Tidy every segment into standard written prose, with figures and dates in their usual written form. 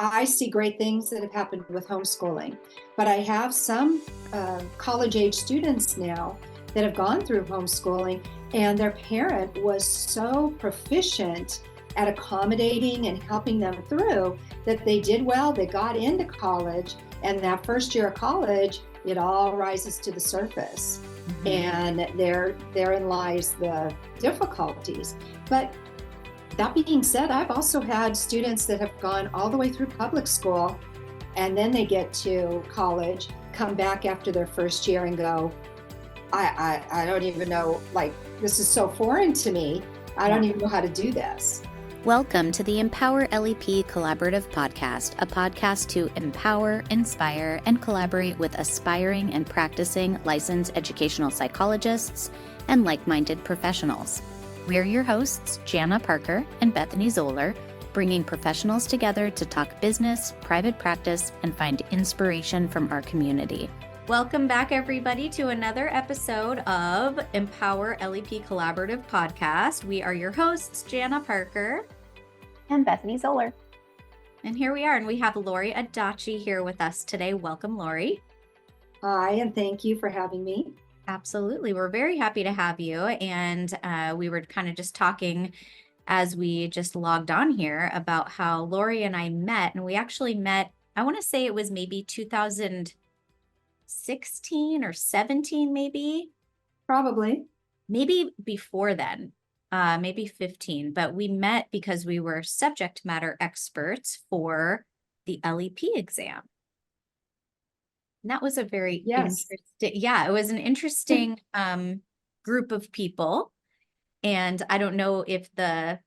I see great things that have happened with homeschooling, but I have some college age students now that have gone through homeschooling, and their parent was so proficient at accommodating and helping them through that they did well. They got into college, and that first year of college, it all rises to the surface. Mm-hmm. And therein lies the difficulties. But that being said, I've also had students that have gone all the way through public school, and then they get to college, come back after their first year and go, I don't even know, like, this is so foreign to me. I don't even know how to do this. Welcome to the Empower LEP Collaborative Podcast, a podcast to empower, inspire, and collaborate with aspiring and practicing licensed educational psychologists and like-minded professionals. We're your hosts, Jana Parker and Bethany Zoeller, bringing professionals together to talk business, private practice, and find inspiration from our community. Welcome back, everybody, to another episode of Empower LEP Collaborative Podcast. We are your hosts, Jana Parker and Bethany Zoeller. And here we are, and we have Laurie Adachi here with us today. Welcome, Laurie. Hi, and thank you for having me. Absolutely. We're very happy to have you. And we were kind of just talking as we just logged on here about how Laurie and I met. And we actually met, I want to say it was maybe 2016 or 17, maybe. Probably. Maybe before then, maybe 15. But we met because we were subject matter experts for the LEP exam. And that was a very interesting, it was an interesting group of people. And I don't know if the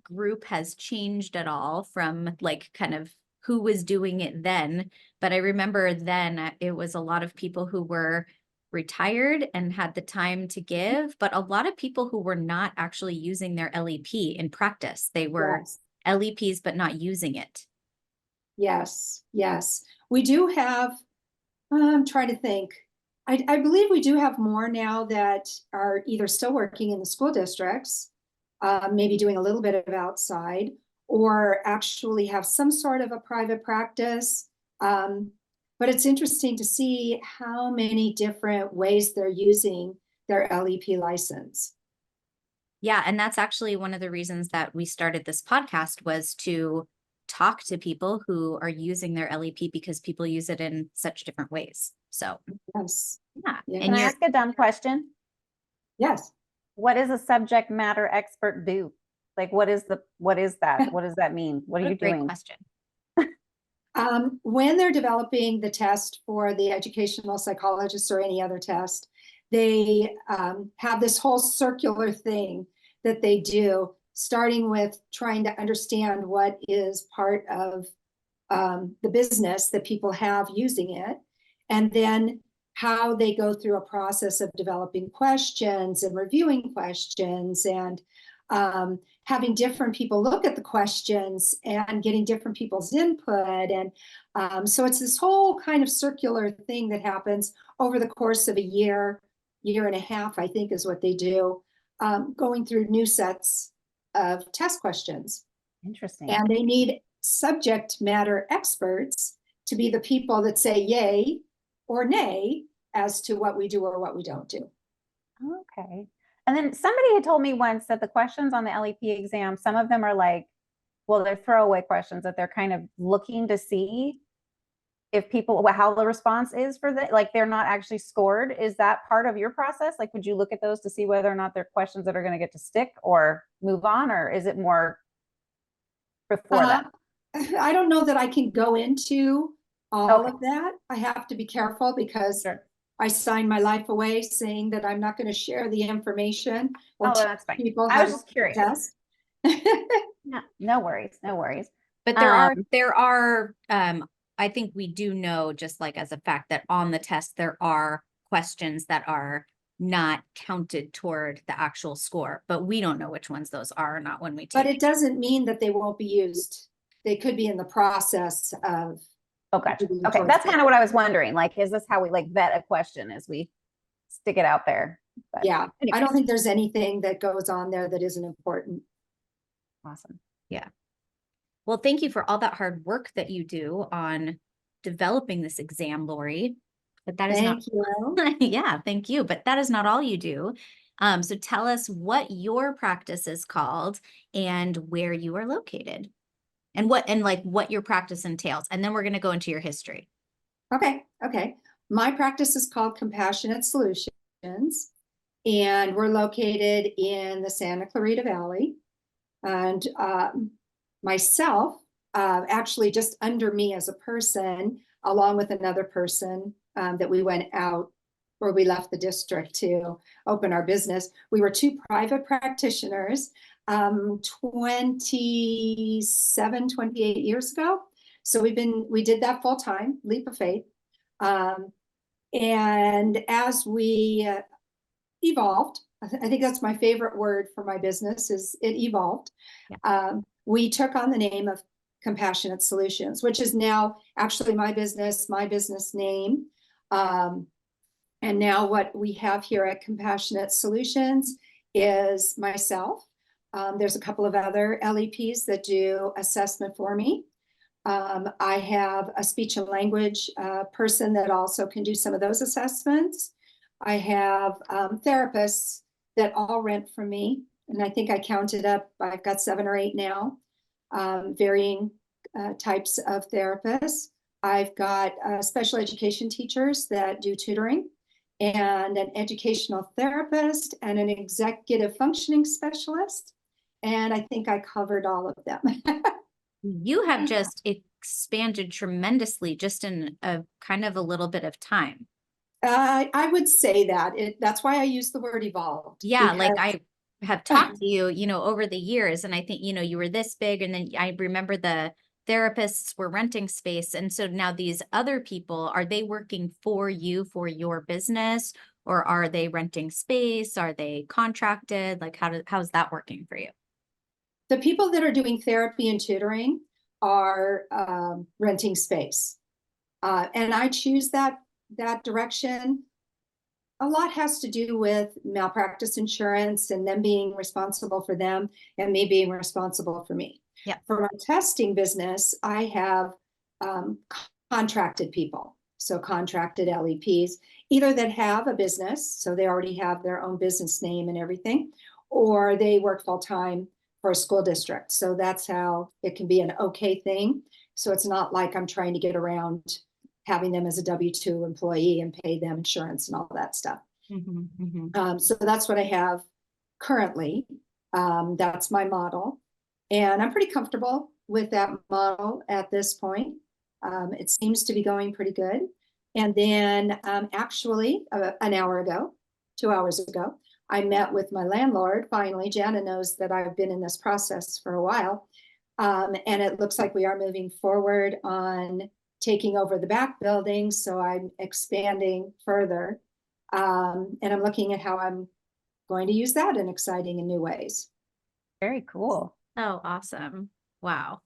group has changed at all from like kind of who was doing it then. But I remember then it was a lot of people who were retired and had the time to give, but a lot of people who were not actually using their LEP in practice. They were LEPs, but not using it. Yes. We do have, I'm trying to think. I believe we do have more now that are either still working in the school districts, maybe doing a little bit of outside, or actually have some sort of a private practice. But it's interesting to see how many different ways they're using their LEP license. Yeah, and that's actually one of the reasons that we started this podcast, was to talk to people who are using their LEP because people use it in such different ways. So, yes. Yeah. Can I ask a dumb question? Yes. What does a subject matter expert do? Like, what is that? What does that mean? What are you doing? Great question. When they're developing the test for the educational psychologist or any other test, they have this whole circular thing that they do, starting with trying to understand what is part of the business that people have using it, and then how they go through a process of developing questions and reviewing questions and having different people look at the questions and getting different people's input. And so it's this whole kind of circular thing that happens over the course of a year and a half, I think is what they do, going through new sets of test questions. Interesting. And they need subject matter experts to be the people that say yay or nay as to what we do or what we don't do. Okay. And then somebody had told me once that the questions on the LEP exam, some of them are like, well, they're throwaway questions that they're kind of looking to see if people, how the response is for that. Like, they're not actually scored. Is that part of your process? Like, would you look at those to see whether or not they're questions that are going to get to stick or move on, or is it more before that? I don't know that I can go into all of that. I have to be careful because I signed my life away saying that I'm not going to share the information. Or that's fine. People I was just curious. No worries. But there are, I think we do know, just like as a fact, that on the test, there are questions that are not counted toward the actual score, but we don't know which ones those are or not when we take. But it doesn't mean that they won't be used. They could be in the process of. Okay. That's kind of what I was wondering. Like, is this how we like vet a question as we stick it out there? But yeah. Anyway. I don't think there's anything that goes on there that isn't important. Awesome. Yeah. Well, thank you for all that hard work that you do on developing this exam, Laurie. But that is not, Thank you. yeah, thank you. But that is not all you do. So tell us what your practice is called and where you are located and what your practice entails. And then we're going to go into your history. Okay. My practice is called Compassionate Solutions, and we're located in the Santa Clarita Valley. And myself, actually just under me as a person, along with another person that we went out or we left the district to open our business. We were two private practitioners 27, 28 years ago. So we did that full time, leap of faith. And as we evolved, I think that's my favorite word for my business, is it evolved. Yeah. We took on the name of Compassionate Solutions, which is now actually my business name. And now what we have here at Compassionate Solutions is myself. There's a couple of other LEPs that do assessment for me. I have a speech and language person that also can do some of those assessments. I have therapists that all rent from me. And I think I counted up, I've got 7 or 8 now, varying types of therapists. I've got special education teachers that do tutoring, and an educational therapist, and an executive functioning specialist. And I think I covered all of them. You have just expanded tremendously just in a kind of a little bit of time. I would say that. That's why I use the word evolved. Yeah, like I have talked to you, over the years, and I think, you were this big, and then I remember the therapists were renting space. And so now these other people, are they working for you for your business, or are they renting space? Are they contracted? Like how's that working for you? The people that are doing therapy and tutoring are renting space. And I choose that direction. A lot has to do with malpractice insurance and them being responsible for them and me being responsible for me. Yeah. For my testing business, I have contracted people. So contracted LEPs, either that have a business, so they already have their own business name and everything, or they work full time for a school district. So that's how it can be an okay thing. So it's not like I'm trying to get around having them as a W-2 employee and pay them insurance and all that stuff. Mm-hmm, mm-hmm. So that's what I have currently. That's my model. And I'm pretty comfortable with that model at this point. It seems to be going pretty good. And then actually an hour ago, 2 hours ago, I met with my landlord. Finally, Jana knows that I've been in this process for a while. And it looks like we are moving forward on taking over the back building. So I'm expanding further. And I'm looking at how I'm going to use that in exciting and new ways. Very cool. Oh, awesome. Wow.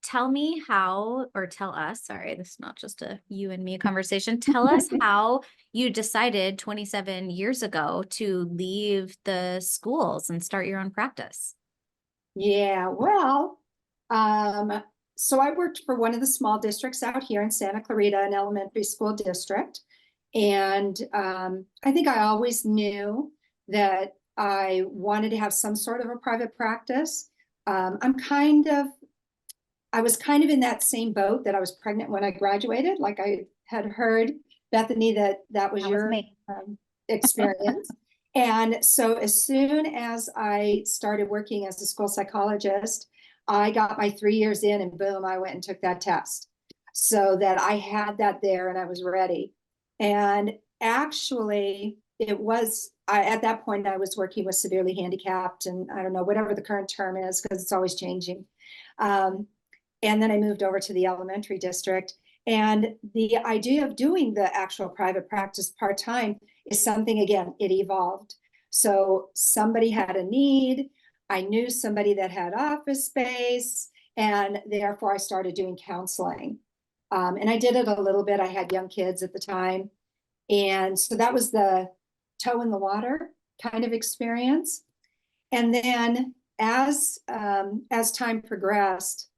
Tell me how, or tell us, sorry, this is not just a you and me conversation. Tell us how you decided 27 years ago to leave the schools and start your own practice. Yeah, well, so I worked for one of the small districts out here in Santa Clarita, an elementary school district. And I think I always knew that I wanted to have some sort of a private practice. I was kind of in that same boat that I was pregnant when I graduated. Like I had heard, Bethany, that was your experience. And so as soon as I started working as a school psychologist, I got my 3 years in and boom, I went and took that test so that I had that there and I was ready. And actually it was, at that point I was working with severely handicapped, and I don't know, whatever the current term is, because it's always changing. And then I moved over to the elementary district. And the idea of doing the actual private practice part-time is something, again, it evolved. So somebody had a need. I knew somebody that had office space, and therefore I started doing counseling. And I did it a little bit. I had young kids at the time. And so that was the toe in the water kind of experience. And then as time progressed,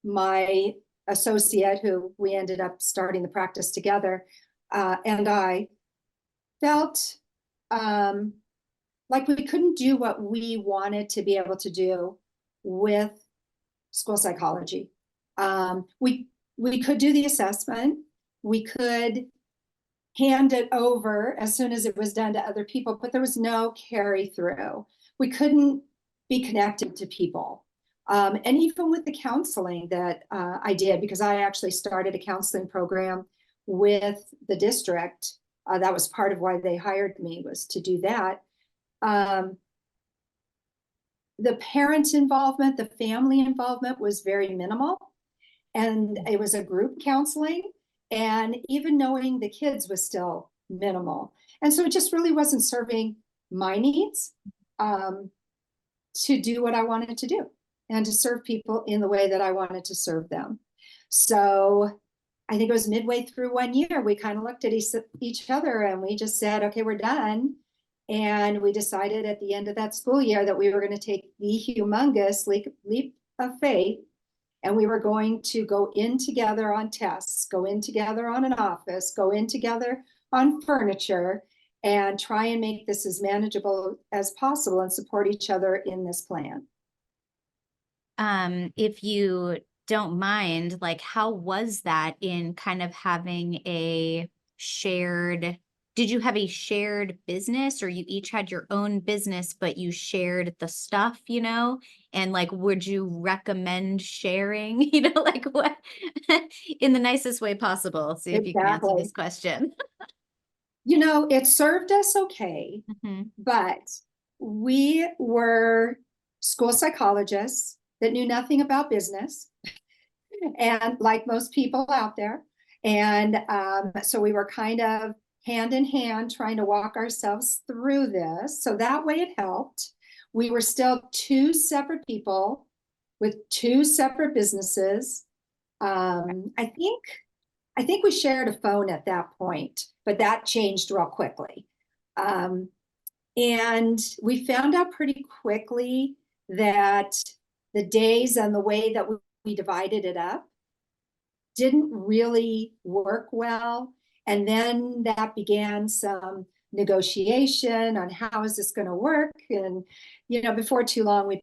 my associate, who we ended up starting the practice together, and I felt like we couldn't do what we wanted to be able to do with school psychology. We could do the assessment. We could hand it over as soon as it was done to other people, but there was no carry through. We couldn't be connected to people. And even with the counseling that I did, because I actually started a counseling program with the district, that was part of why they hired me, was to do that. The parent involvement, the family involvement was very minimal. And it was a group counseling. And even knowing the kids was still minimal. And so it just really wasn't serving my needs to do what I wanted to do and to serve people in the way that I wanted to serve them. So I think it was midway through 1 year, we kind of looked at each other and we just said, okay, we're done. And we decided at the end of that school year that we were going to take the humongous leap of faith. And we were going to go in together on tests, go in together on an office, go in together on furniture, and try and make this as manageable as possible and support each other in this plan. If you don't mind, like, how was that in kind of having a shared, did you have a shared business, or you each had your own business, but you shared the stuff, you know? And like, would you recommend sharing, you know, like what, in the nicest way possible? See if you can answer this question. You know, it served us okay, but we were school psychologists that knew nothing about business, and like most people out there. And so we were kind of hand in hand trying to walk ourselves through this. So that way it helped. We were still two separate people with two separate businesses. I think we shared a phone at that point, but that changed real quickly. And we found out pretty quickly that the days and the way that we divided it up didn't really work well. And then that began some negotiation on how is this going to work. And, you know, before too long, we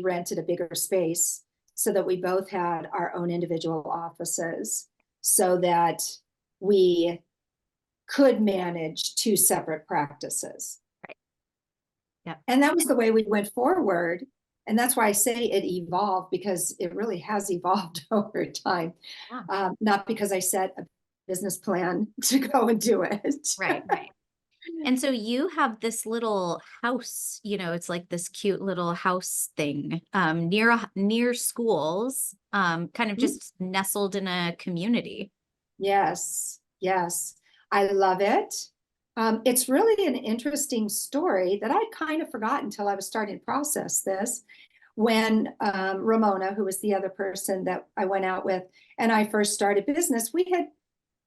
rented a bigger space so that we both had our own individual offices so that we could manage two separate practices. Right. Yeah. And that was the way we went forward. And that's why I say it evolved, because it really has evolved over time. Yeah. Not because I set a business plan to go and do it. Right. And so you have this little house, you know, it's like this cute little house thing near schools, kind of just nestled in a community. Yes. I love it. It's really an interesting story that I'd kind of forgotten until I was starting to process this. When Ramona, who was the other person that I went out with, and I first started business, we had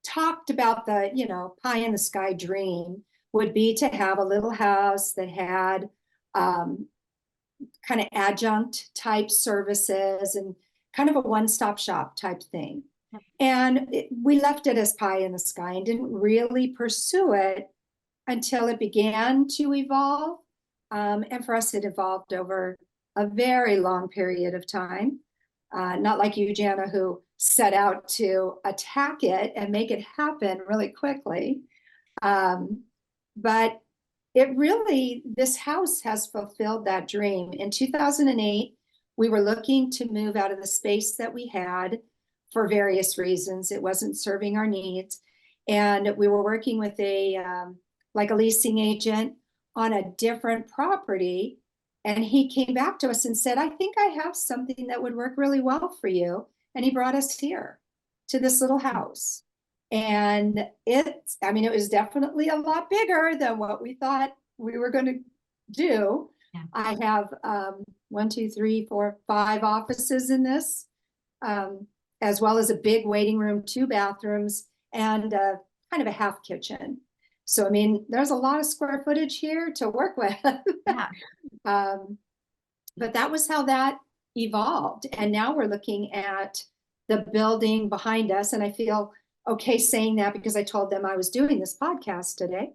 talked about the, you know, pie in the sky dream would be to have a little house that had kind of adjunct type services and kind of a one-stop shop type thing. And we left it as pie in the sky and didn't really pursue it until it began to evolve. And for us, it evolved over a very long period of time. Not like you, Jana, who set out to attack it and make it happen really quickly. But it really, this house has fulfilled that dream. In 2008, we were looking to move out of the space that we had for various reasons. It wasn't serving our needs. And we were working with a leasing agent on a different property. And he came back to us and said, I think I have something that would work really well for you. And he brought us here to this little house. And it was definitely a lot bigger than what we thought we were going to do. Yeah. I have 5 offices in this, as well as a big waiting room, 2 bathrooms, and kind of a half kitchen. So, I mean, there's a lot of square footage here to work with. Yeah. But that was how that evolved. And now we're looking at the building behind us. And I feel okay saying that because I told them I was doing this podcast today,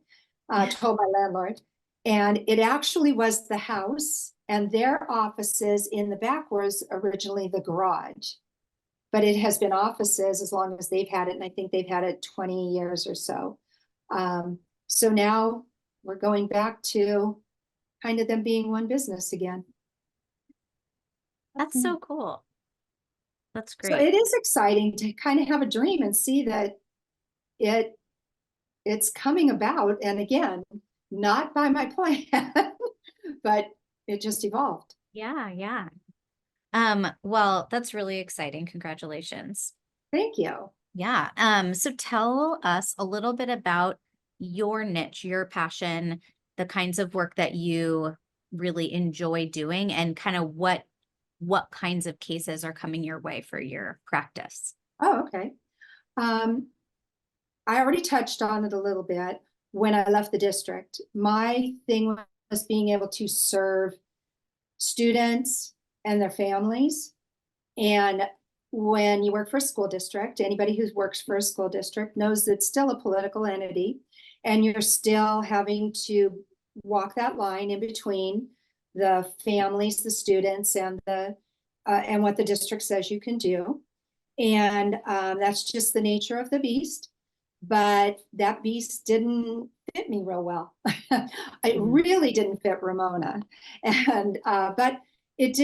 told my landlord. And it actually was the house, and their offices in the back was originally the garage. But it has been offices as long as they've had it. And I think they've had it 20 years or so. So now we're going back to kind of them being one business again. That's so cool. That's So great. it is exciting to kind of have a dream and see that it's coming about. And again, not by my plan, but it just evolved. Yeah. Well, that's really exciting. Congratulations. Thank you. Yeah. So tell us a little bit about your niche, your passion, the kinds of work that you really enjoy doing, and kind of what kinds of cases are coming your way for your practice. Oh, okay. I already touched on it a little bit when I left the district. My thing was being able to serve students and their families. And when you work for a school district, anybody who works for a school district knows it's still a political entity, and you're still having to walk that line in between the families, the students, and and what the district says you can do. And that's just the nature of the beast. But that beast didn't fit me real well. It really didn't fit Ramona. And but it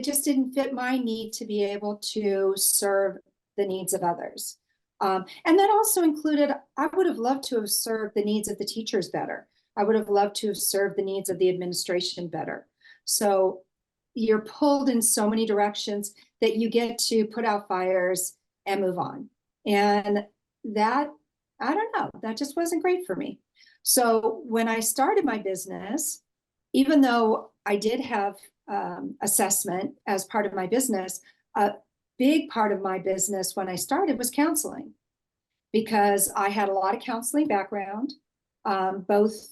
just didn't fit my need to be able to serve the needs of others. And that also included, I would have loved to have served the needs of the teachers better. I would have loved to have served the needs of the administration better. So you're pulled in so many directions that you get to put out fires and move on. And that, I don't know, that just wasn't great for me. So when I started my business, even though I did have assessment as part of my business, a big part of my business when I started was counseling, because I had a lot of counseling background, both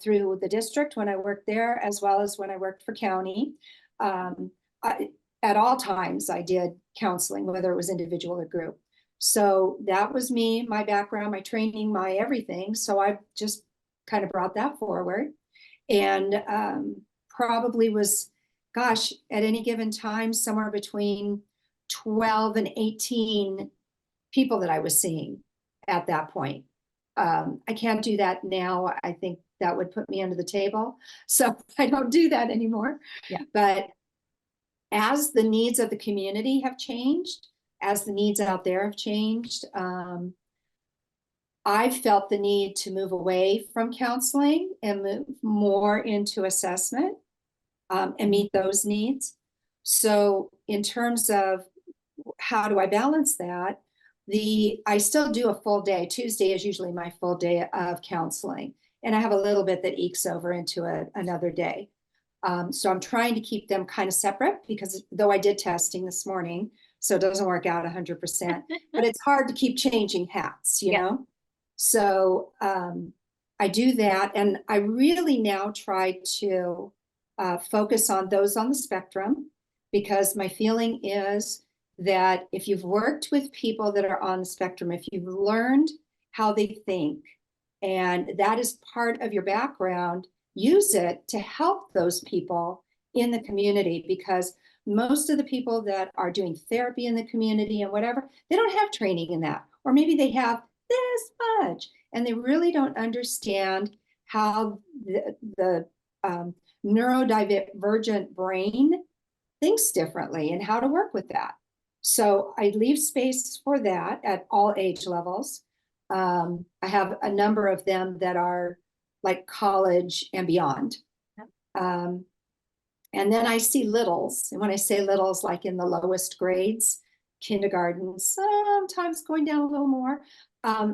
through the district when I worked there, as well as when I worked for county. At all times, I did counseling, whether it was individual or group. So that was me, my background, my training, my everything. So I just kind of brought that forward, and probably was, gosh, at any given time, somewhere between 12 and 18 people that I was seeing at that point. I can't do that now. I think that would put me under the table. So I don't do that anymore. Yeah. But as the needs of the community have changed, as the needs out there have changed, I felt the need to move away from counseling and move more into assessment, and meet those needs. So in terms of how do I balance that, I still do a full day. Tuesday is usually my full day of counseling, and I have a little bit that ekes over into another day. So I'm trying to keep them kind of separate, because though I did testing this morning, so it doesn't work out 100%, but it's hard to keep changing hats, you know? So I do that. And I really now try to focus on those on the spectrum, because my feeling is that if you've worked with people that are on the spectrum, if you've learned how they think, and that is part of your background, use it to help those people in the community, because most of the people that are doing therapy in the community and whatever, they don't have training in that, or maybe they have this much, and they really don't understand how the neurodivergent brain thinks differently and how to work with that. So I leave space for that at all age levels. I have a number of them that are like college and beyond. And then I see littles. And when I say littles, like in the lowest grades, kindergarten, sometimes going down a little more,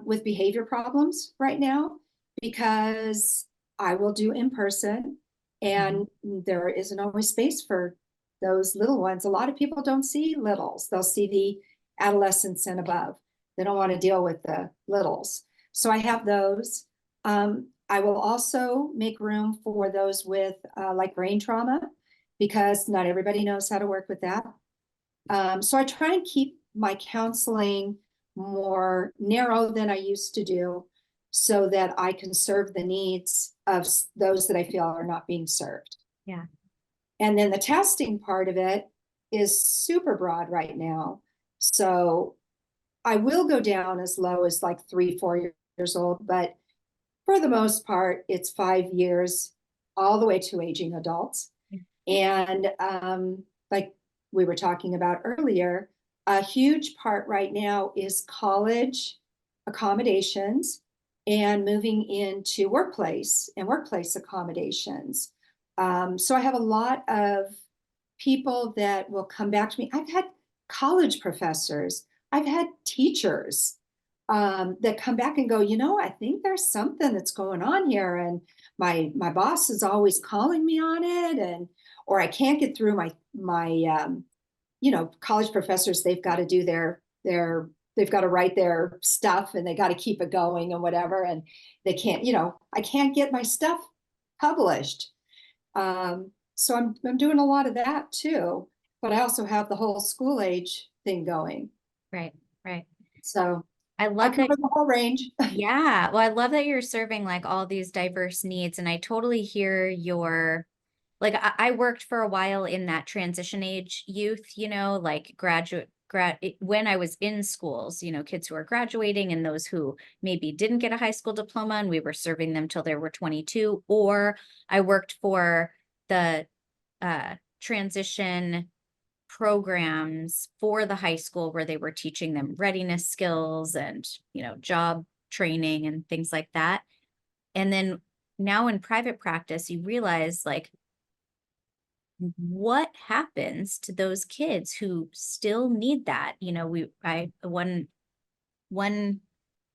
with behavior problems right now, because I will do in person, and there isn't always space for those little ones. A lot of people don't see littles. They'll see the adolescents and above. They don't want to deal with the littles. So I have those. I will also make room for those with like brain trauma, because not everybody knows how to work with that. So I try and keep my counseling more narrow than I used to do, so that I can serve the needs of those that I feel are not being served. Yeah. And then the testing part of it is super broad right now. So I will go down as low as like 3-4 years old, but for the most part, it's 5 years all the way to aging adults. And like we were talking about earlier, a huge part right now is college accommodations and moving into workplace and workplace accommodations. So I have a lot of people that will come back to me. I've had college professors, I've had teachers that come back and go, I think there's something that's going on here, and my boss is always calling me on it, and or I can't get through my college professors. They've got to do they've got to write their stuff, and they got to keep it going and whatever, and they can't, I can't get my stuff published. So I'm doing a lot of that too, but I also have the whole school age thing going. Right. So I I love that. cover the whole range. Yeah. Well, I love that you're serving like all these diverse needs. And I totally hear your, like, I worked for a while in that transition age youth, like when I was in schools, kids who are graduating and those who maybe didn't get a high school diploma, and we were serving them till they were 22. Or I worked for the transition programs for the high school where they were teaching them readiness skills and, job training and things like that. And then now in private practice, you realize like what happens to those kids who still need that. One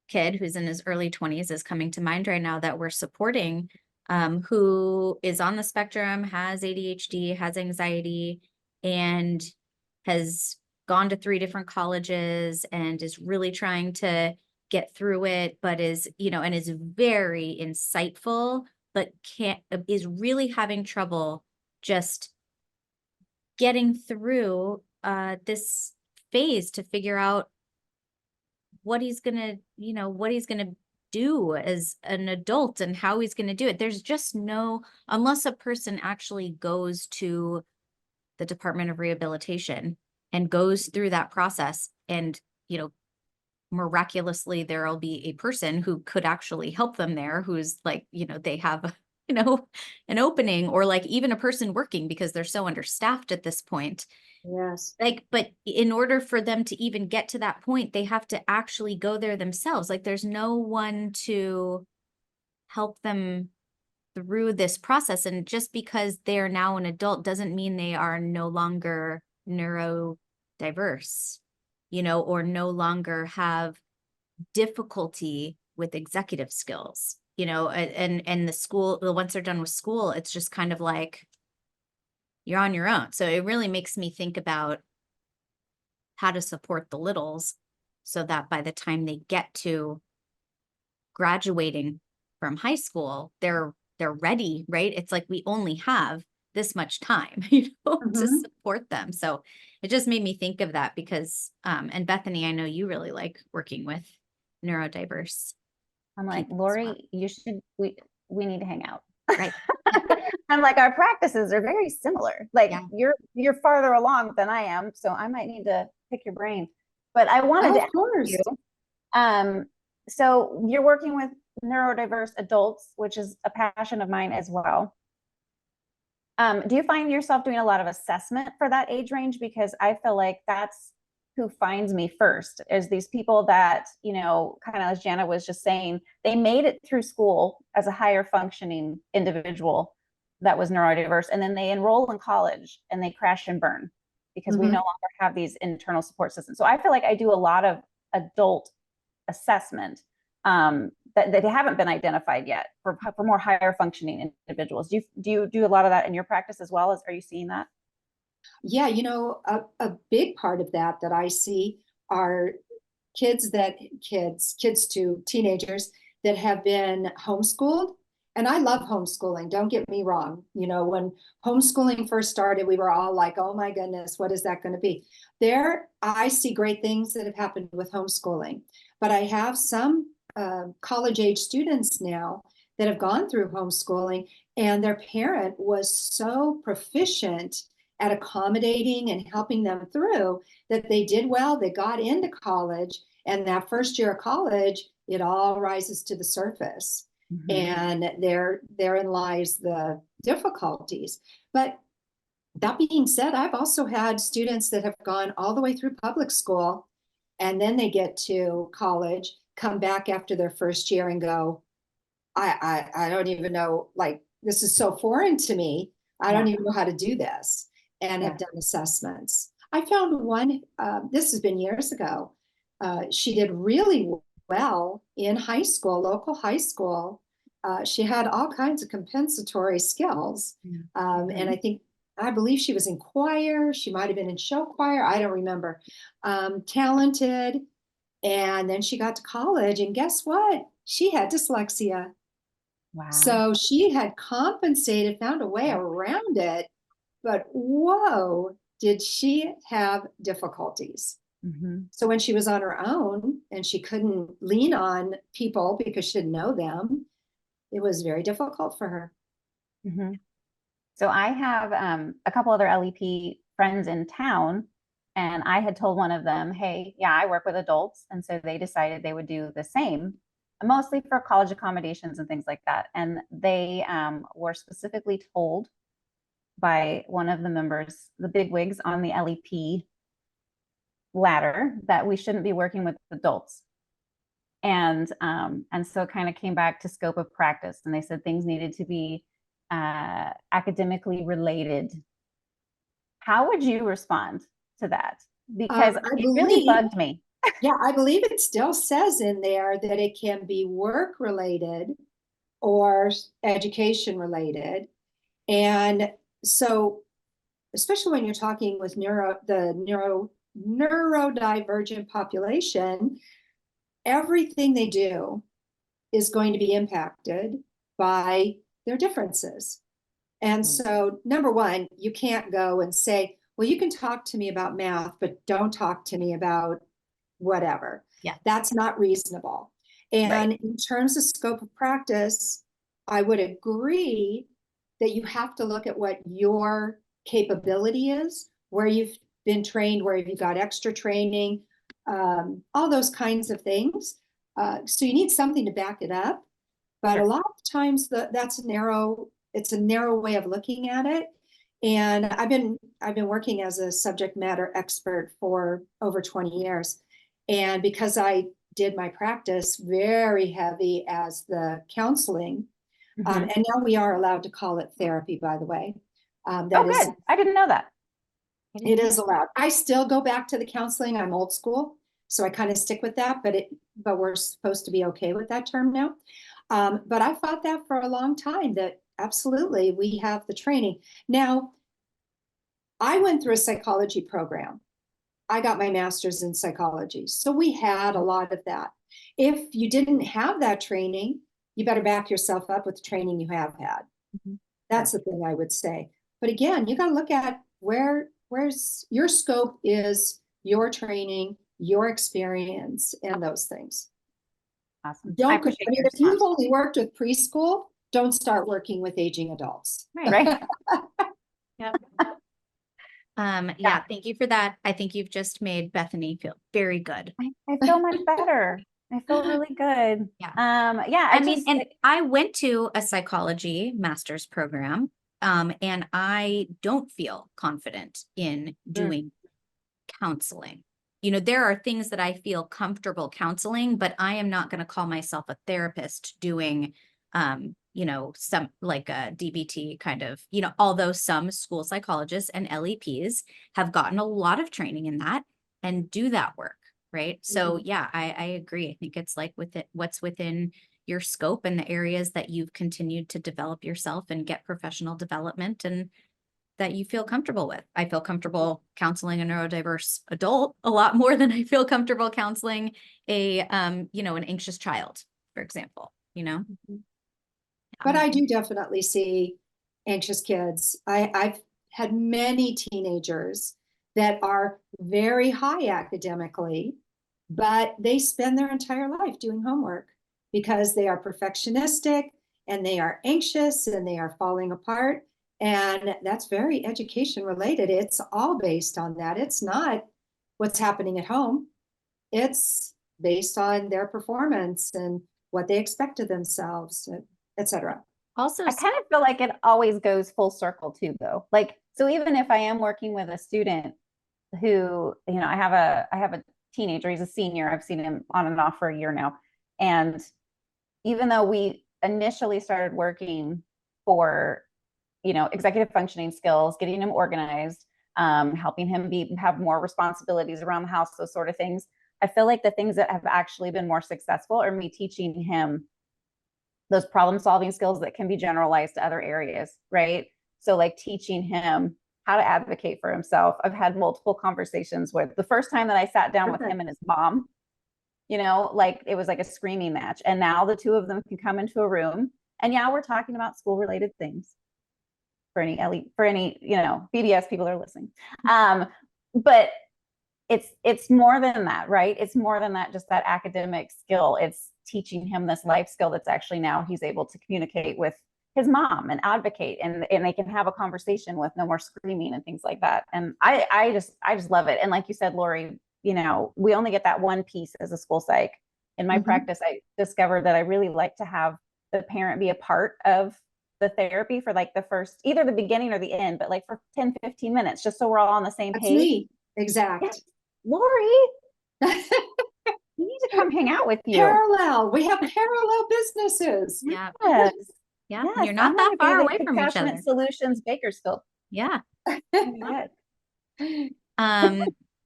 kid who's in his early 20s is coming to mind right now that we're supporting, who is on the spectrum, has ADHD, has anxiety, and has gone to 3 different colleges and is really trying to get through it, but is, and is very insightful, but is really having trouble just getting through this phase to figure out what he's gonna do as an adult and how he's gonna do it. There's just unless a person actually goes to the Department of Rehabilitation and goes through that process, and miraculously there'll be a person who could actually help them there, who's like, they have an opening, or like even a person working, because they're so understaffed at this point. Yes. But in order for them to even get to that point, they have to actually go there themselves. Like there's no one to help them through this process. And just because they're now an adult doesn't mean they are no longer neurodiverse, or no longer have difficulty with executive skills, and once they're done with school, it's just kind of like, you're on your own. So it really makes me think about how to support the littles so that by the time they get to graduating from high school, they're ready, right? It's like we only have this much time, to support them. So it just made me think of that because, and Bethany, I know you really like working with neurodiverse. I'm like, Laurie, we need to hang out. Right. I'm like, our practices are very similar. Like Yeah. you're farther along than I am, so I might need to pick your brain. But I wanted to ask you, so you're working with neurodiverse adults, which is a passion of mine as well. Do you find yourself doing a lot of assessment for that age range? Because I feel like that's who finds me first, is these people that, kind of as Jana was just saying, they made it through school as a higher functioning individual that was neurodiverse, and then they enroll in college and they crash and burn because we no longer have these internal support systems. So I feel like I do a lot of adult assessment that haven't been identified yet for more higher functioning individuals. Do you do a lot of that in your practice as well? Are you seeing that? Yeah, a big part of that I see are kids to teenagers that have been homeschooled and I love homeschooling, don't get me wrong. You know, when homeschooling first started, we were all like, oh my goodness, what is that going to be? I see great things that have happened with homeschooling, but I have some college age students now that have gone through homeschooling, and their parent was so proficient at accommodating and helping them through that they did well. They got into college, and that first year of college, it all rises to the surface. Mhm. And therein lies the difficulties. But that being said, I've also had students that have gone all the way through public school, and then they get to college, come back after their first year and go, I don't even know, like, this is so foreign to me. I don't even know how to do this, and have done assessments. I found one, this has been years ago. She did really well in high school, local high school. She had all kinds of compensatory skills. And I believe she was in choir. She might have been in show choir. I don't remember. Talented. And then she got to college, and guess what? She had dyslexia. Wow. So she had compensated, found a way around it, but whoa, did she have difficulties. Mm-hmm. So when she was on her own and she couldn't lean on people because she didn't know them, it was very difficult for her. Mm-hmm. So I have a couple other LEP friends in town, and I had told one of them, hey, yeah, I work with adults. And so they decided they would do the same, mostly for college accommodations and things like that. And they were specifically told by one of the members, the bigwigs on the LEP ladder, that we shouldn't be working with adults. And so it kind of came back to scope of practice. And they said things needed to be academically related. How would you respond to that? Because it really bugged me. Yeah, I believe it still says in there that it can be work related or education related. And so, especially when you're talking with neurodivergent population, everything they do is going to be impacted by their differences. And so, number one, you can't go and say, well, you can talk to me about math, but don't talk to me about whatever. Yeah. That's not reasonable. And in terms of scope of practice, I would agree that you have to look at what your capability is, where you've been trained, where you've got extra training, all those kinds of things. So you need something to back it up. But a lot of times it's a narrow way of looking at it. And I've been working as a subject matter expert for over 20 years. And because I did my practice very heavy as the counseling, and now we are allowed to call it therapy, by the way. Good. I didn't know that. It is allowed. I still go back to the counseling. I'm old school, so I kind of stick with that, but we're supposed to be okay with that term now. But I fought that for a long time, that absolutely we have the training. Now, I went through a psychology program. I got my master's in psychology. So we had a lot of that. If you didn't have that training, you better back yourself up with the training you have had. That's the thing I would say. But again, you got to look at where's your scope is, your training, your experience, and those things. Awesome. If you've only worked with preschool, don't start working with aging adults. Right. Yep. Yeah, thank you for that. I think you've just made Bethany feel very good. I feel much better. I feel really good. Yeah. And I went to a psychology master's program, and I don't feel confident in doing counseling. You know, there are things that I feel comfortable counseling, but I am not going to call myself a therapist doing, some like a DBT kind of, although some school psychologists and LEPs have gotten a lot of training in that and do that work. Right. So yeah, I agree. I think it's like what's within your scope and the areas that you've continued to develop yourself and get professional development and that you feel comfortable with. I feel comfortable counseling a neurodiverse adult a lot more than I feel comfortable counseling an anxious child, for example, Yeah. But I do definitely see anxious kids. I've had many teenagers that are very high academically, but they spend their entire life doing homework because they are perfectionistic and they are anxious and they are falling apart. And that's very education related. It's all based on that. It's not what's happening at home. It's based on their performance and what they expect of themselves, etc. Also, I kind of feel like it always goes full circle too, though. Like, so even if I am working with a student who, I have a teenager, he's a senior. I've seen him on and off for a year now. And even though we initially started working for, executive functioning skills, getting him organized, helping him have more responsibilities around the house, those sort of things, I feel like the things that have actually been more successful are me teaching him those problem solving skills that can be generalized to other areas, right? So like teaching him how to advocate for himself. I've had multiple conversations with the first time that I sat down with him and his mom, like it was like a screaming match. And now the two of them can come into a room and we're talking about school related things for any BDS people that are listening. But it's more than that, right? It's more than that, just that academic skill. It's teaching him this life skill that's actually now he's able to communicate with his mom and advocate, and they can have a conversation with no more screaming and things like that. And I just love it. And like you said, Laurie, we only get that one piece as a school psych. In my practice, I discovered that I really like to have the parent be a part of the therapy for like the first, either the beginning or the end, but like for 10, 15 minutes, just so we're all on the same page. Me. Exact. Yes. Laurie, we need to come hang out with you. Parallel. We have parallel businesses. Yeah. Yes. Yeah. Yes. You're not that far away from each other. Solutions, Bakersfield. Yeah. Yes.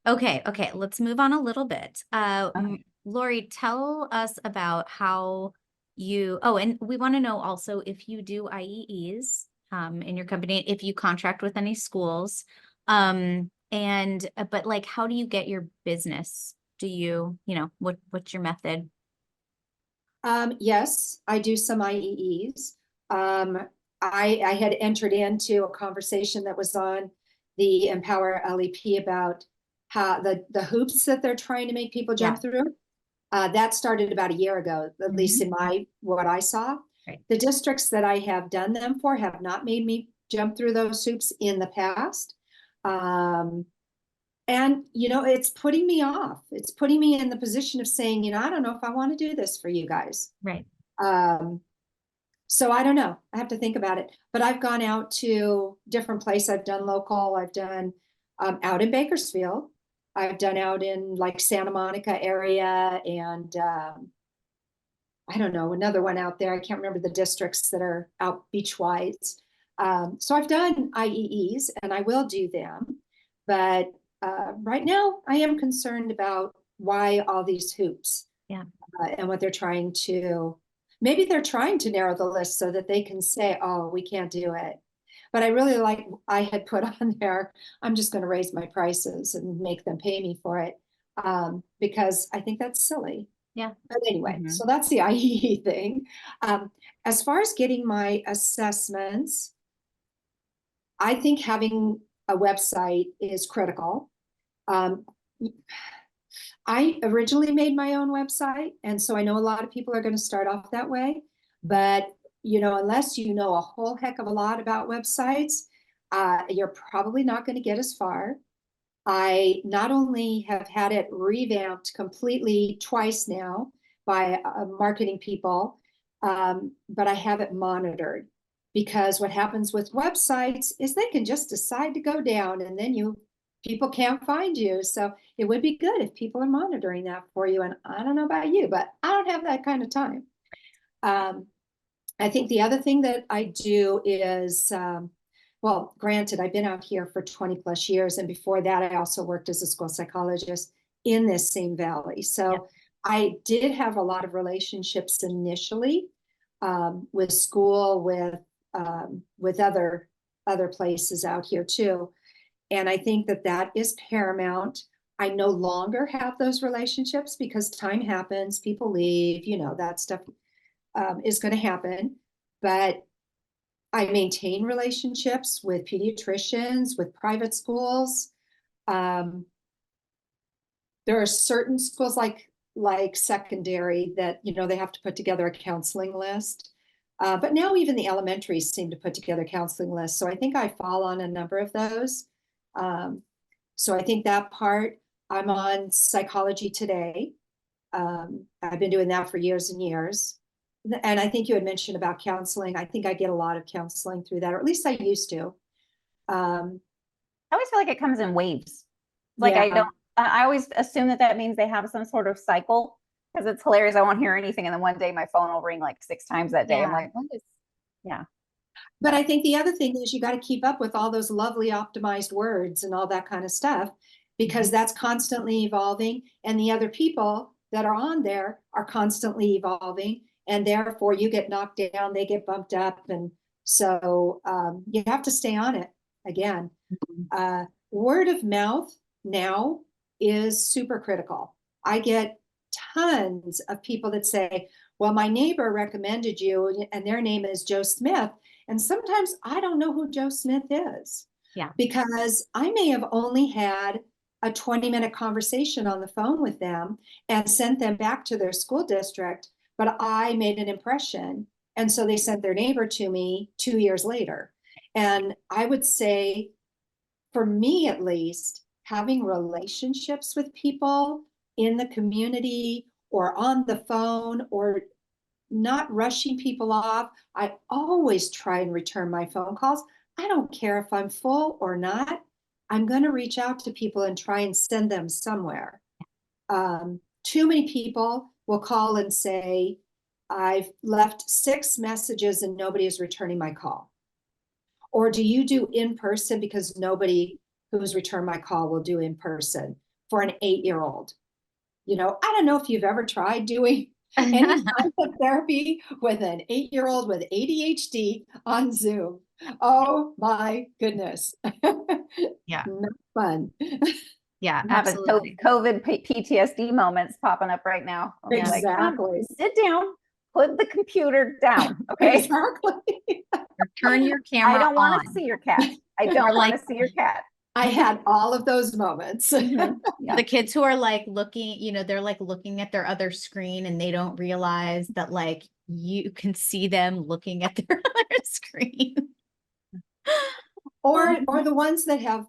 Okay. Let's move on a little bit. Laurie, tell us about how and we want to know also if you do IEEs in your company, if you contract with any schools, but like, how do you get your business? Do you, what's your method? Yes, I do some IEEs. I had entered into a conversation that was on the Empower LEP about how the hoops that they're trying to make people jump through. That started about a year ago, at least in what I saw. Right. The districts that I have done them for have not made me jump through those hoops in the past. And, it's putting me off. It's putting me in the position of saying, I don't know if I want to do this for you guys. Right. So I don't know. I have to think about it. But I've gone out to different places. I've done local. I've done out in Bakersfield. I've done out in like Santa Monica area. And I don't know, another one out there. I can't remember the districts that are out beachwise. So I've done IEEs and I will do them. But right now, I am concerned about why all these hoops and what they're trying to, maybe they're trying to narrow the list so that they can say, oh, we can't do it. But I really like, I had put on there, I'm just going to raise my prices and make them pay me for it because I think that's silly. Yeah. But anyway, so that's the IEE thing. As far as getting my assessments, I think having a website is critical. I originally made my own website, and so I know a lot of people are going to start off that way. But, unless you know a whole heck of a lot about websites, you're probably not going to get as far. I not only have had it revamped completely twice now by marketing people, but I have it monitored. Because what happens with websites is they can just decide to go down and then people can't find you. So it would be good if people are monitoring that for you. And I don't know about you, but I don't have that kind of time. I think the other thing that I do is, well, granted, I've been out here for 20 plus years. And before that, I also worked as a school psychologist in this same valley. So I did have a lot of relationships initially with school, with other places out here too. And I think that is paramount. I no longer have those relationships because time happens, people leave, that stuff is going to happen. but I maintain relationships with pediatricians, with private schools. There are certain schools like secondary that, they have to put together a counseling list. But now even the elementaries seem to put together counseling lists. So I think I fall on a number of those. So I think that part, I'm on Psychology Today. I've been doing that for years and years. And I think you had mentioned about counseling. I think I get a lot of counseling through that, or at least I used to. I always feel like it comes in waves. Like yeah. I always assume that means they have some sort of cycle, because it's hilarious. I won't hear anything. And then one day my phone will ring like 6 times that day. Yeah. I'm like, what is, yeah. But I think the other thing is you got to keep up with all those lovely optimized words and all that kind of stuff, because that's constantly evolving. And the other people that are on there are constantly evolving. And therefore you get knocked down, they get bumped up. And so you have to stay on it again. Word of mouth now is super critical. I get tons of people that say, well, my neighbor recommended you and their name is Joe Smith. And sometimes I don't know who Joe Smith is. Yeah. Because I may have only had a 20-minute conversation on the phone with them and sent them back to their school district, but I made an impression. And so they sent their neighbor to me 2 years later. And I would say, for me at least, having relationships with people in the community or on the phone, or not rushing people off. I always try and return my phone calls. I don't care if I'm full or not. I'm going to reach out to people and try and send them somewhere. Too many people will call and say, I've left 6 messages and nobody is returning my call. Or do you do in person? Because nobody who's returned my call will do in person for an 8-year-old. I don't know if you've ever tried doing any kind of therapy with an 8-year-old with ADHD on Zoom. Oh my goodness. Yeah. Not fun. Yeah, I'm having absolutely. COVID PTSD moments popping up right now. I'm Exactly. like, sit down, put the computer down. Okay. Exactly. Or turn your camera on. I don't want to see your cat. I don't want to see your cat. I had all of those moments. Yeah. The kids who are like looking, they're like looking at their other screen and they don't realize that like you can see them looking at their other screen. Or the ones that have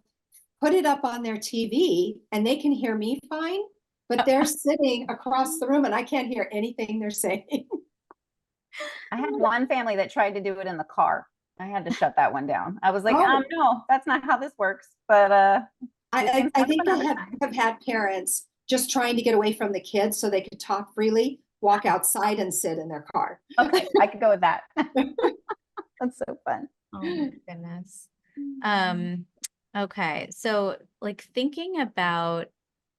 put it up on their TV and they can hear me fine, but they're sitting across the room and I can't hear anything they're saying. I had one family that tried to do it in the car. I had to shut that one down. I was like, Oh. no, that's not how this works. But I think I have had parents just trying to get away from the kids so they could talk freely, walk outside and sit in their car. Okay, I could go with that. That's so fun. Oh my goodness. Okay. So like thinking about,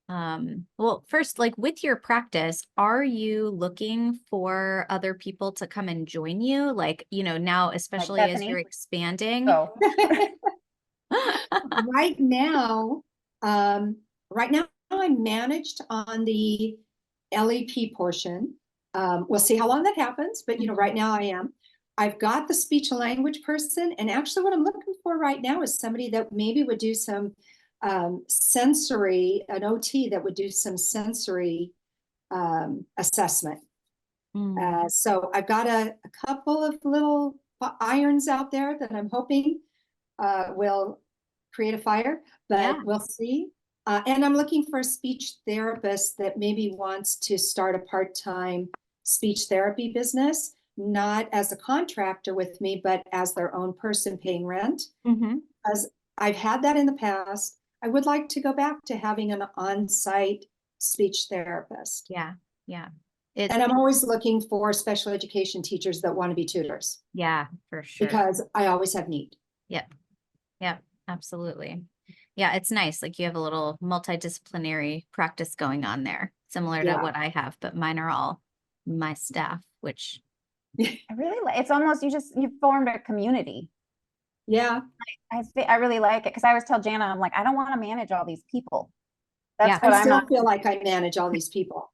well, first, like with your practice, are you looking for other people to come and join you? Like, now, especially as Bethany? you're expanding. So Right now, I'm managed on the LEP portion. We'll see how long that happens, but right now I am. I've got the speech and language person, and actually what I'm looking for right now is somebody that maybe would do some sensory, an OT that would do some sensory assessment. So I've got a couple of little irons out there that I'm hoping will create a fire, but we'll see. And I'm looking for a speech therapist that maybe wants to start a part-time speech therapy business, not as a contractor with me, but as their own person paying rent. As I've had that in the past, I would like to go back to having an on-site speech therapist. Yeah. And I'm always looking for special education teachers that want to be tutors. Yeah, for sure. Because I always have need. Yep, absolutely. Yeah, it's nice. Like you have a little multidisciplinary practice going on there, similar to what I have, but mine are all my staff, which I really like. It's almost you formed a community. Yeah, I really like it, because I always tell Jana, I'm like, I don't want to manage all these people. That's what I still feel like I manage all these people.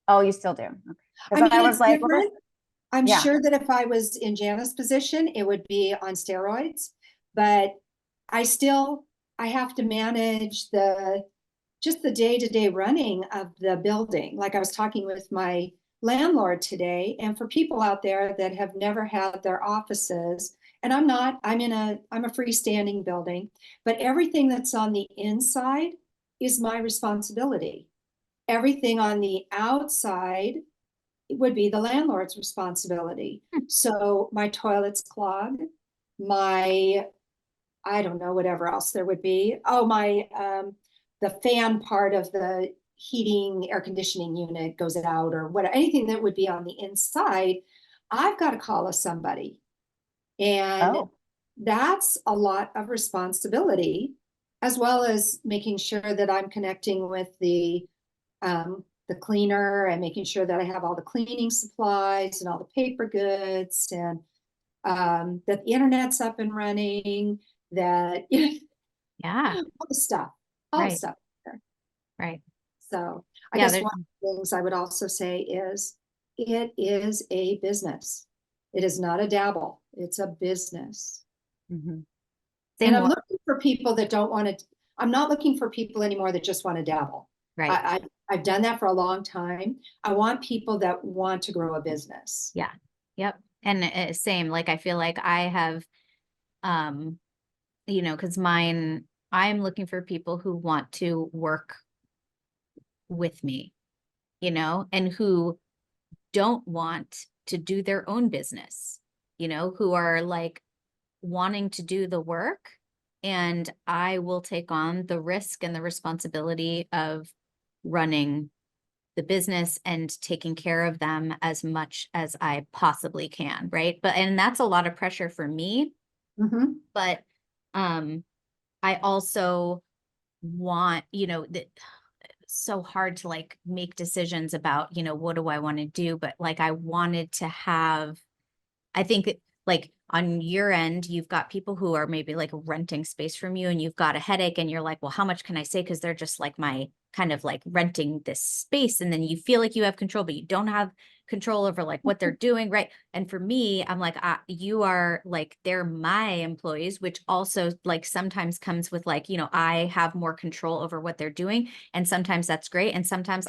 Oh, you still do? Okay. I mean, I was like, different. I'm Yeah. sure that if I was in Jana's position, it would be on steroids, but I have to manage just the day-to-day running of the building. Like I was talking with my landlord today, and for people out there that have never had their offices, and I'm a freestanding building, but everything that's on the inside is my responsibility. Everything on the outside would be the landlord's responsibility. So my toilets clog, I don't know, whatever else there would be. Oh, the fan part of the heating air conditioning unit goes out, or whatever, anything that would be on the inside, I've got to call somebody. And that's a lot of responsibility, as well as making sure that I'm connecting with the cleaner and making sure that I have all the cleaning supplies and all the paper goods, and that the internet's up and running, that Yeah. all the stuff. Right. Right. So I guess one of the things I would also say is it is a business. It is not a dabble. It's a business. Mm-hmm. And I'm looking for people that don't want to, I'm not looking for people anymore that just want to dabble. Right. I've done that for a long time. I want people that want to grow a business. Yeah. Yep. And same, like, I feel like I have, because I'm looking for people who want to work with me, and who don't want to do their own business, who are like wanting to do the work, and I will take on the risk and the responsibility of running the business and taking care of them as much as I possibly can. Right. And that's a lot of pressure for me. Mm-hmm. But I also want, so hard to like make decisions about, what do I want to do? But like, I wanted to have, I think like on your end, you've got people who are maybe like renting space from you, and you've got a headache, and you're like, well, how much can I say? Because they're just like my kind of like renting this space. And then you feel like you have control, but you don't have control over like what they're doing. Right. And for me, I'm like, you are like, they're my employees, which also like sometimes comes with like, I have more control over what they're doing. And sometimes that's great. And sometimes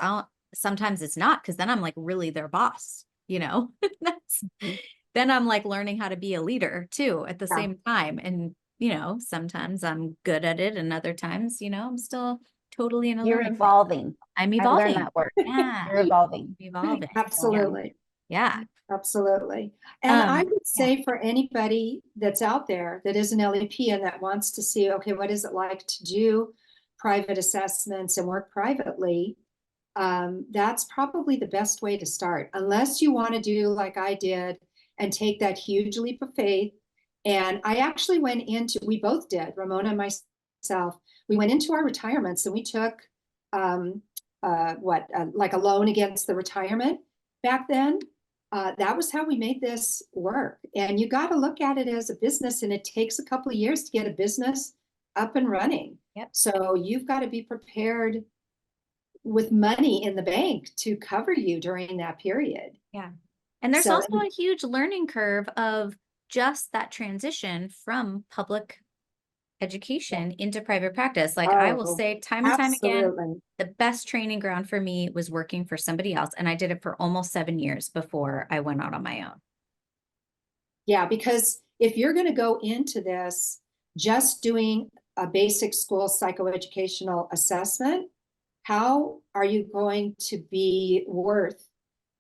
sometimes it's not, because then I'm like really their boss, that's, then I'm like learning how to be a leader too at the same time. And, sometimes I'm good at it, and other times, I'm still totally in a You're learning evolving. I'm I evolving. learned that word. Yeah. You're evolving. Evolving. Absolutely. Yeah. Absolutely. And I would say for anybody that's out there that is an LEP and that wants to see, okay, what is it like to do private assessments and work privately? That's probably the best way to start, unless you want to do like I did and take that huge leap of faith. And I actually we both did, Ramona and myself, we went into our retirements and we took like a loan against the retirement back then. That was how we made this work. And you got to look at it as a business, and it takes a couple of years to get a business up and running. Yep. So you've got to be prepared with money in the bank to cover you during that period. Yeah. And there's also a huge learning curve of just that transition from public education into private practice. Like I will say time and time again, the best training ground for me was working for somebody else. And I did it for almost 7 years before I went out on my own. Yeah, because if you're going to go into this just doing a basic school psychoeducational assessment, how are you going to be worth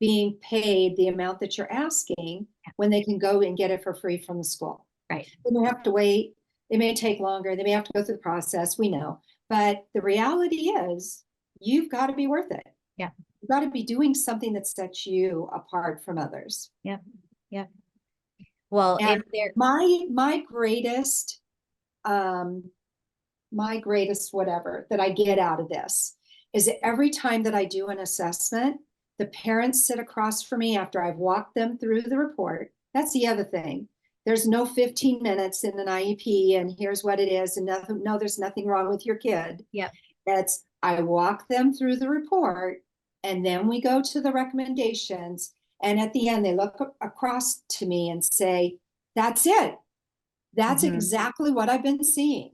being paid the amount that you're asking when they can go and get it for free from the school? Right. They may have to wait. It may take longer. They may have to go through the process. We know. But the reality is you've got to be worth it. Yeah. You've got to be doing something that sets you apart from others. Yep. Yep. Well, and my greatest whatever that I get out of this is that every time that I do an assessment, the parents sit across from me after I've walked them through the report. That's the other thing. There's no 15 minutes in an IEP and here's what it is. And there's nothing wrong with your kid. Yep. I walk them through the report, and then we go to the recommendations, And at the end, they look across to me and say, that's it. That's exactly what I've been seeing.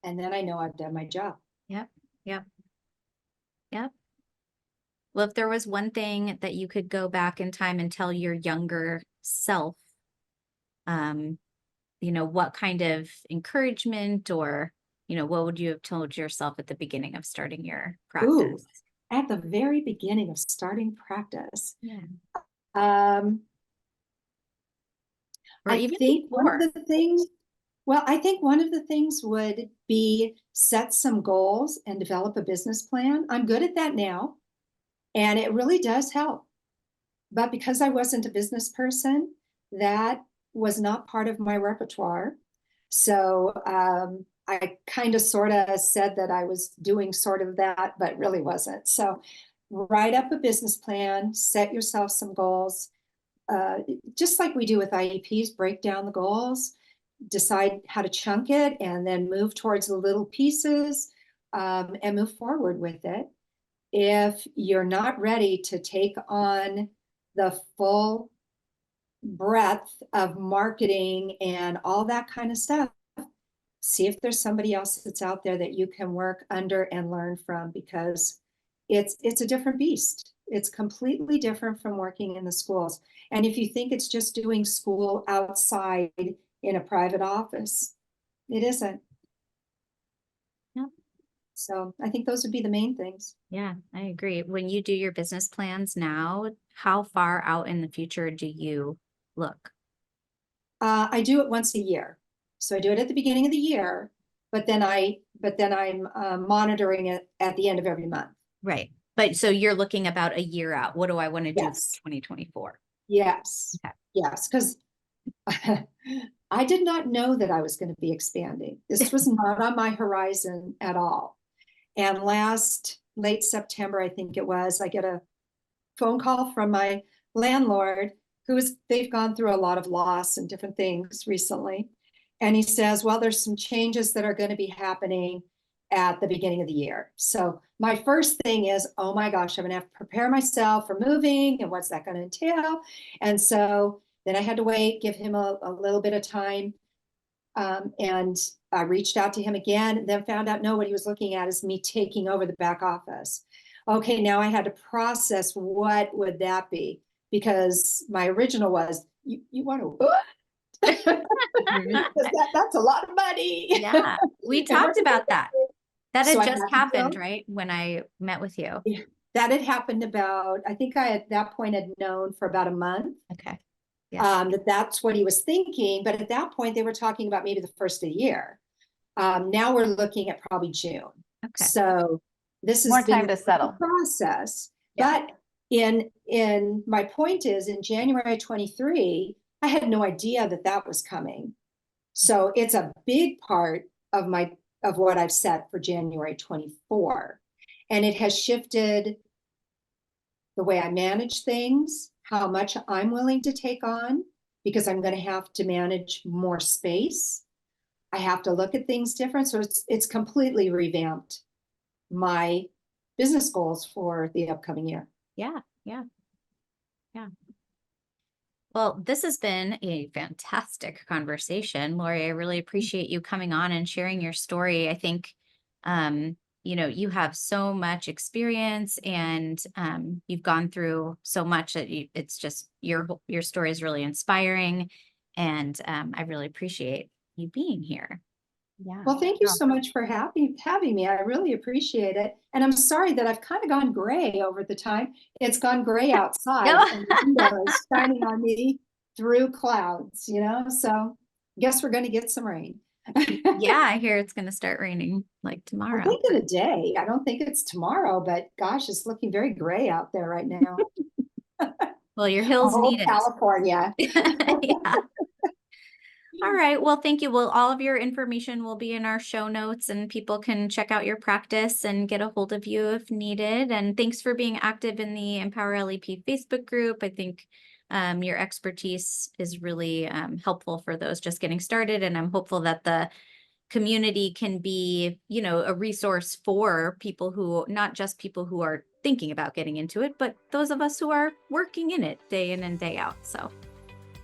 And then I know I've done my job. Yep. Well, if there was one thing that you could go back in time and tell your younger self, what kind of encouragement or, what would you have told yourself at the beginning of starting your practice? Ooh, at the very beginning of starting practice. Yeah. I think one of the things would be set some goals and develop a business plan. I'm good at that now, and it really does help. But because I wasn't a business person, that was not part of my repertoire. So I kind of sort of said that I was doing sort of that, but really wasn't. So write up a business plan, set yourself some goals. Just like we do with IEPs, break down the goals, decide how to chunk it, and then move towards the little pieces and move forward with it. If you're not ready to take on the full breadth of marketing and all that kind of stuff, see if there's somebody else that's out there that you can work under and learn from, because it's a different beast. It's completely different from working in the schools. And if you think it's just doing school outside in a private office, it isn't. Yep. So I think those would be the main things. Yeah, I agree. When you do your business plans now, how far out in the future do you look? I do it once a year. So I do it at the beginning of the year, but then I'm monitoring it at the end of every month. Right. But so you're looking about a year out. What do I want to do for Yes. 2024? Yes. Okay. Yes. Because I did not know that I was going to be expanding. This was not on my horizon at all. And late September, I think it was, I get a phone call from my landlord they've gone through a lot of loss and different things recently. And he says, well, there's some changes that are going to be happening at the beginning of the year. So my first thing is, oh my gosh, I'm going to have to prepare myself for moving, and what's that going to entail? And so then I had to wait, give him a little bit of time. And I reached out to him again, and then found out, no, what he was looking at is me taking over the back office. Okay, now I had to process what would that be? Because my original was, you want to what? That's a lot of money. Yeah, we talked about that. That had just happened, right? When I met with you. Yeah, that had happened I think I at that point had known for about a month. Okay. Yeah. That's what he was thinking. But at that point, they were talking about maybe the first of the year. Now we're looking at probably June. Okay. So this is more time to settle process. Yeah. But in my point is, in January 23, I had no idea that was coming. So it's a big part of what I've set for January 24. And it has shifted the way I manage things, how much I'm willing to take on, because I'm going to have to manage more space. I have to look at things different. So it's completely revamped my business goals for the upcoming year. Yeah. Well, this has been a fantastic conversation, Laurie. I really appreciate you coming on and sharing your story. I think, you have so much experience, and you've gone through so much that it's just your story is really inspiring, and I really appreciate you being here. Yeah. Well, thank you so much for having me. I really appreciate it. And I'm sorry that I've kind of gone gray over the time. It's gone gray outside and the window is shining on me through clouds, so I guess we're going to get some rain. Yeah, I hear it's going to start raining like tomorrow. I think in a day. I don't think it's tomorrow, but gosh, it's looking very gray out there right now. Well, your hills need it. California. Yeah. All right. Well, thank you. Well, all of your information will be in our show notes, and people can check out your practice and get a hold of you if needed. And thanks for being active in the Empower LEP Facebook group. I think your expertise is really helpful for those just getting started. And I'm hopeful that the community can be, a resource for people who, not just people who are thinking about getting into it, but those of us who are working in it day in and day out. So.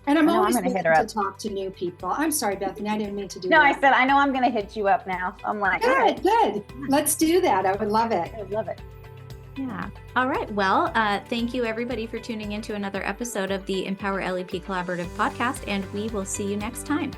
And I'm I know always I'm gonna willing hit her to up. talk to new people. I'm sorry, Bethany, I didn't mean to do No, that. I said, I know I'm going to hit you up now. I'm like, Good. Let's do that. I would love it. I love it. Yeah. All right. Well, thank you everybody for tuning into another episode of the Empower LEP Collaborative Podcast, and we will see you next time.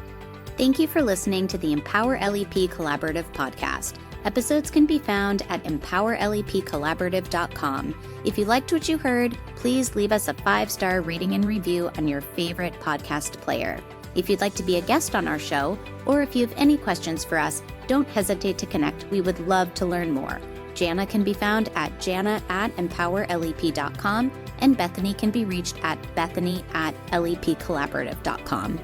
Thank you for listening to the Empower LEP Collaborative Podcast. Episodes can be found at empowerlepcollaborative.com. If you liked what you heard, please leave us a 5-star rating and review on your favorite podcast player. If you'd like to be a guest on our show, or if you have any questions for us, don't hesitate to connect. We would love to learn more. Jana can be found at jana@empowerlep.com, and Bethany can be reached at bethany@lepcollaborative.com.